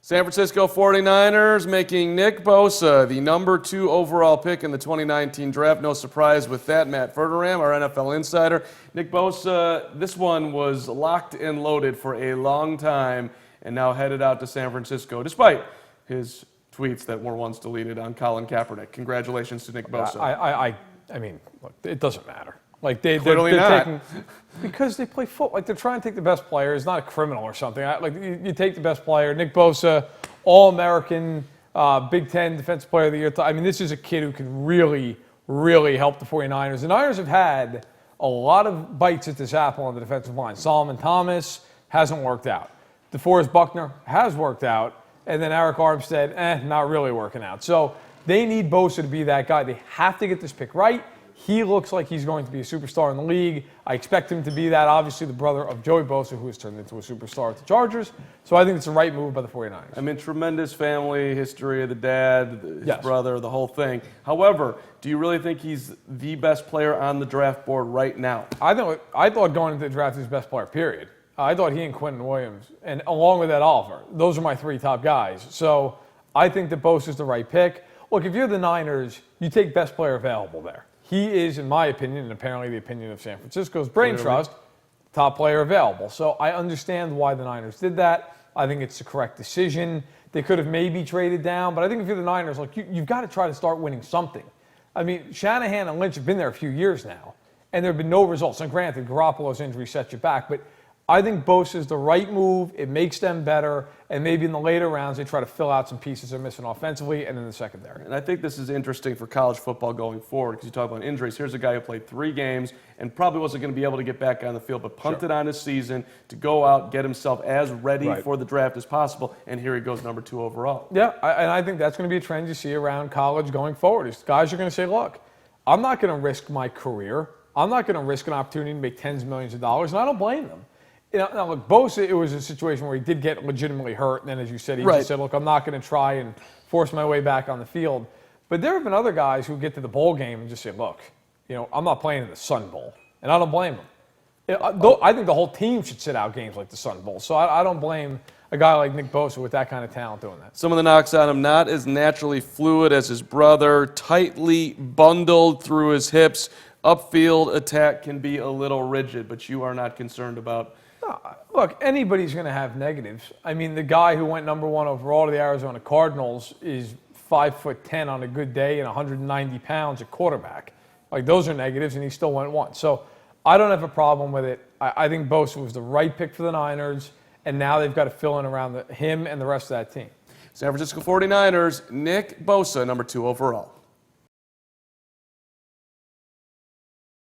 San Francisco 49ers making Nick Bosa the number 2 overall pick in the 2019 draft. No surprise with that. Matt Verderame, our NFL insider. Nick Bosa, this one was locked and loaded for a long time and now headed out to San Francisco, despite his tweets that were once deleted on Colin Kaepernick. Congratulations to Nick Bosa. I mean, look, it doesn't matter. Like they're not. taking, because they play football. Like they're trying to take the best player. He's not a criminal or something. You take the best player. Nick Bosa, All-American, Big Ten Defensive Player of the Year. I mean, this is a kid who can really, really help the 49ers. The Niners have had a lot of bites at this apple on the defensive line. Solomon Thomas hasn't worked out. DeForest Buckner has worked out. And then Eric Armstead, not really working out. So they need Bosa to be that guy. They have to get this pick right. He looks like he's going to be a superstar in the league. I expect him to be that. Obviously, the brother of Joey Bosa, who has turned into a superstar at the Chargers. So I think it's the right move by the 49ers. I mean, tremendous family history of the dad, his brother, the whole thing. However, do you really think he's the best player on the draft board right now? I thought going into the draft, he was the best player, period. I thought he and Quentin Williams, and along with Ed Oliver, those are my 3 top guys. So I think that Bosa is the right pick. Look, if you're the Niners, you take best player available there. He is, in my opinion, and apparently the opinion of San Francisco's brain trust, top player available. So I understand why the Niners did that. I think it's the correct decision. They could have maybe traded down, but I think if you're the Niners, like you've got to try to start winning something. I mean, Shanahan and Lynch have been there a few years now, and there have been no results. And granted, Garoppolo's injury set you back, but I think Bosa is the right move. It makes them better, and maybe in the later rounds they try to fill out some pieces they're missing offensively and in the secondary. And I think this is interesting for college football going forward because you talk about injuries. Here's a guy who played 3 games and probably wasn't going to be able to get back on the field, but punted on his season to go out, get himself as ready for the draft as possible, and here he goes number 2 overall. Yeah, and I think that's going to be a trend you see around college going forward. Is guys are going to say, look, I'm not going to risk my career. I'm not going to risk an opportunity to make tens of millions of dollars, and I don't blame them. Now, look, Bosa, it was a situation where he did get legitimately hurt. And then, as you said, he just said, look, I'm not going to try and force my way back on the field. But there have been other guys who get to the bowl game and just say, look, I'm not playing in the Sun Bowl. And I don't blame them. I think the whole team should sit out games like the Sun Bowl. So I don't blame a guy like Nick Bosa with that kind of talent doing that. Some of the knocks on him, not as naturally fluid as his brother, tightly bundled through his hips. Upfield attack can be a little rigid, but you are not concerned about. Look, anybody's going to have negatives. I mean, the guy who went number 1 overall to the Arizona Cardinals is 5'10" on a good day and 190 pounds at quarterback. Like, those are negatives, and he still went 1. So I don't have a problem with it. I think Bosa was the right pick for the Niners, and now they've got to fill in around him and the rest of that team. San Francisco 49ers, Nick Bosa, number 2 overall.